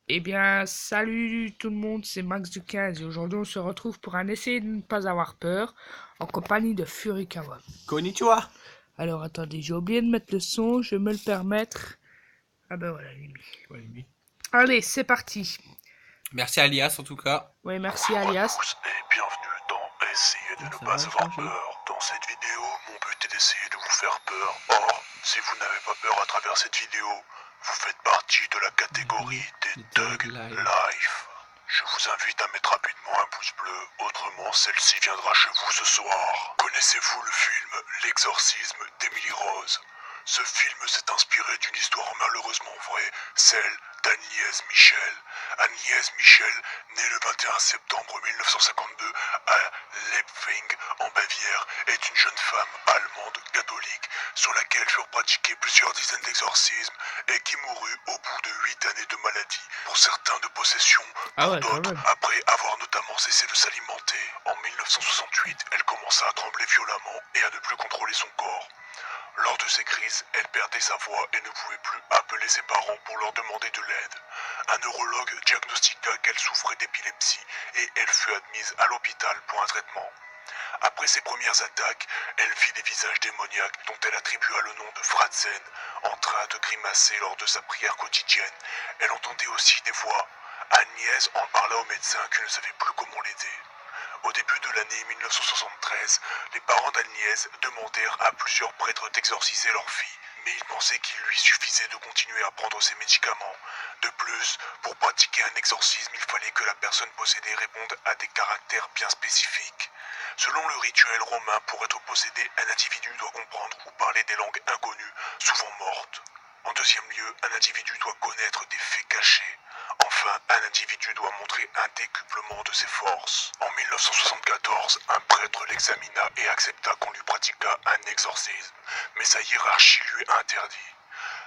Eh bien, salut tout le monde, c'est Max du 15 et aujourd'hui on se retrouve pour un essai de ne pas avoir peur en compagnie de Furukawa. Konnichiwa. Alors attendez, j'ai oublié de mettre le son, je vais me le permettre. Ah ben voilà, il est mis. Allez, c'est parti. Merci Alias en tout cas. Oui, merci Bonjour à alias. tous et bienvenue dans Essayer de ne Ça pas va avoir changer. peur. Dans cette vidéo, mon but est d'essayer de vous faire peur. Or, si vous n'avez pas peur à travers cette vidéo, vous faites partie de la catégorie des Thug Life. Je vous invite à mettre rapidement un pouce bleu, autrement celle-ci viendra chez vous ce soir. Connaissez-vous le film L'exorcisme d'Emily Rose? Ce film s'est inspiré d'une histoire malheureusement vraie, celle d'Agnès Michel. Agnès Michel, née le 21 septembre 1952 à Leipzig, en Bavière, est une jeune femme allemande catholique sur laquelle furent pratiqués plusieurs dizaines d'exorcismes et qui mourut au bout de 8 années de maladie, pour certains de possession, Ah pour ouais, quand d'autres même. après avoir notamment cessé de s'alimenter. En 1968, elle commença à trembler violemment et à ne plus contrôler son corps. Lors de ces crises, elle perdait sa voix et ne pouvait plus appeler ses parents pour leur demander de l'aide. Un neurologue diagnostiqua qu'elle souffrait d'épilepsie et elle fut admise à l'hôpital pour un traitement. Après ses premières attaques, elle vit des visages démoniaques dont elle attribua le nom de Fratzen, en train de grimacer lors de sa prière quotidienne. Elle entendait aussi des voix. Agnès en parla au médecin qui ne savait plus comment l'aider. Au début de l'année 1973, les parents d'Agnès demandèrent à plusieurs prêtres d'exorciser leur fille, mais ils pensaient qu'il lui suffisait de continuer à prendre ses médicaments. De plus, pour pratiquer un exorcisme, il fallait que la personne possédée réponde à des caractères bien spécifiques. Selon le rituel romain, pour être possédé, un individu doit comprendre ou parler des langues inconnues, souvent mortes. En deuxième lieu, un individu doit connaître des faits cachés. Enfin, un individu doit montrer un décuplement de ses forces. En 1974, un prêtre l'examina et accepta qu'on lui pratiquât un exorcisme, mais sa hiérarchie lui interdit.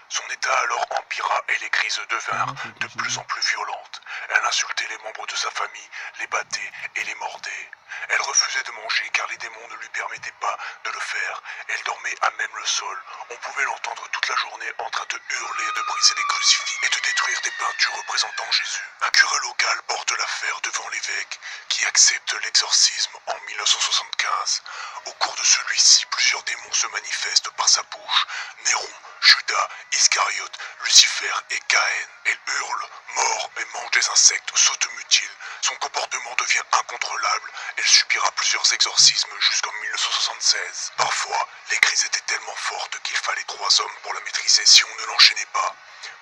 Son état alors empira et les crises devinrent de plus en plus violentes. Elle insultait les membres de sa famille, les battait et les mordait. Elle refusait de manger car les démons ne lui permettaient pas de le faire. Elle dormait à même le sol. On pouvait l'entendre toute la journée en train de hurler, de briser des crucifix et de détruire des peintures représentant Jésus. Un curé local porte l'affaire devant l'évêque qui accepte l'exorcisme en 1975. Au cours de celui-ci, plusieurs démons se manifestent par sa bouche. Néron, Judas, Iscariote, Lucifer et Caïn. Elle hurle, mord et mange des insectes, s'automutile. Son comportement devient incontrôlable. Elle subira plusieurs exorcismes jusqu'en 1976. Parfois, les crises étaient tellement fortes qu'il fallait 3 hommes pour la maîtriser si on ne l'enchaînait pas.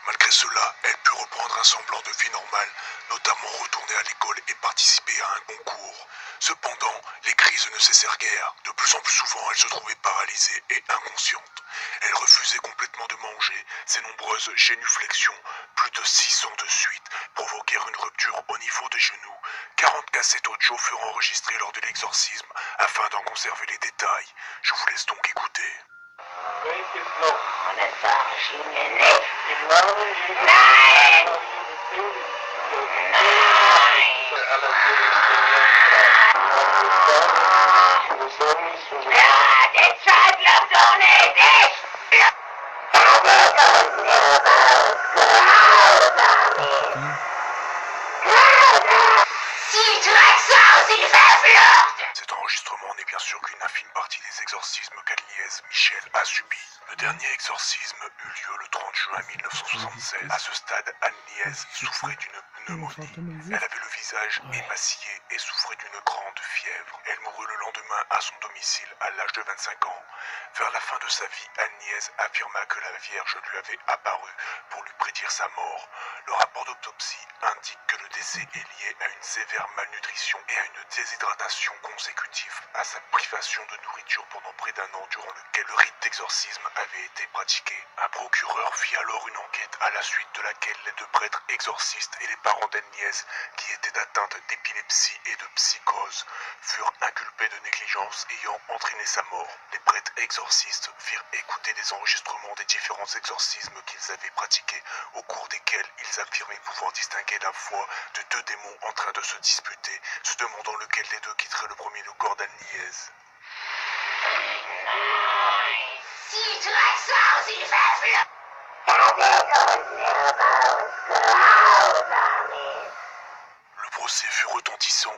Malgré cela, elle put reprendre un semblant de vie normale, notamment retourner à l'école et participer à un concours. Cependant, les crises ne cessèrent guère. De plus en plus souvent, elle se trouvait paralysée et inconsciente. Elle refusait complètement de manger. Ses nombreuses génuflexions, plus de 6 ans de suite, provoquèrent une rupture au niveau des genoux. 40 cassettes audio furent enregistrées lors de l'exorcisme afin d'en conserver les détails. Je vous laisse donc écouter. Cet enregistrement n'est bien sûr qu'une infime partie des exorcismes qu'Agnès Michel a subis. Le dernier exorcisme eut lieu le 30 juin 1976. À ce stade, Agnès souffrait d'une pneumonie. Elle avait le visage émacié et souffrait d'une grande fièvre. Elle mourut le lendemain à son domicile à l'âge de 25 ans. Vers la fin de sa vie, Agnès affirma que la Vierge lui avait apparu pour lui prédire sa mort. Le rapport d'autopsie indique que le décès est lié à une sévère malnutrition et à une déshydratation consécutive à sa privation de nourriture pendant près d'un an durant lequel le rite d'exorcisme avait été pratiqué. Un procureur fit alors une enquête à la suite de laquelle les 2 prêtres exorcistes et les parents d'Agnès, qui étaient atteints d'épilepsie et de psychose, furent inculpés de négligence ayant entraîné sa mort. Les prêtres exorcistes firent écouter des enregistrements des différents exorcismes qu'ils avaient pratiqués, au cours desquels ils affirmaient pouvoir distinguer la voix de 2 démons en train de se disputer, se demandant lequel des deux quitterait le premier le corps d'Agnès. Si tu exorcises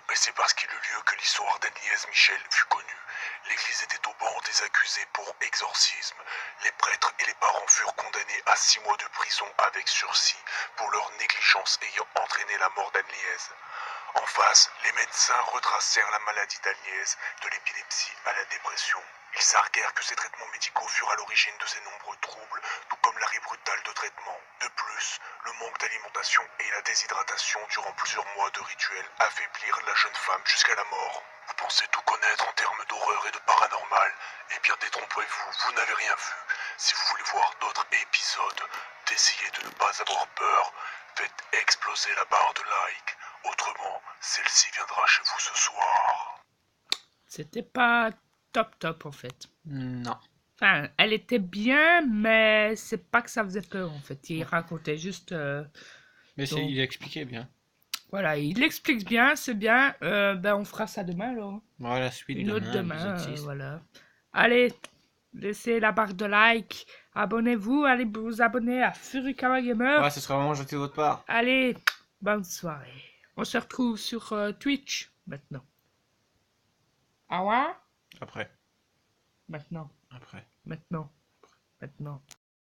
Mais c'est parce qu'il eut lieu que l'histoire d'Agnès Michel fut connue. L'église était au banc des accusés pour exorcisme. Les prêtres et les parents furent condamnés à 6 mois de prison avec sursis pour leur négligence ayant entraîné la mort d'Agnès. En face, les médecins retracèrent la maladie d'Agnès, de l'épilepsie à la dépression. Ils s'arguèrent que ces traitements médicaux furent à l'origine de ces nombreux troubles, tout comme l'arrêt brutal de traitement. De plus, le manque d'alimentation et la déshydratation durant plusieurs mois de rituels affaiblirent la jeune femme jusqu'à la mort. Vous pensez tout connaître en termes d'horreur et de paranormal? Eh bien détrompez-vous, vous n'avez rien vu. Si vous voulez voir d'autres épisodes, d'essayer de ne pas avoir peur, faites exploser la barre de like. Autrement, celle-ci viendra chez vous ce soir. C'était pas top en fait. Non. Enfin, elle était bien, mais c'est pas que ça faisait peur en fait. Il racontait juste. Mais Donc- il expliquait bien. Voilà, il explique bien, c'est bien. Ben on fera ça demain alors. Voilà la suite Une autre demain, demain, épisode 6. voilà. Allez, laissez la barre de like. Abonnez-vous, allez vous abonner à Furukawa Gamer. Ouais, ce sera vraiment gentil de votre part. Allez, bonne soirée. On se retrouve sur Twitch maintenant. Ah ouais? Après. Maintenant, Après. maintenant, maintenant.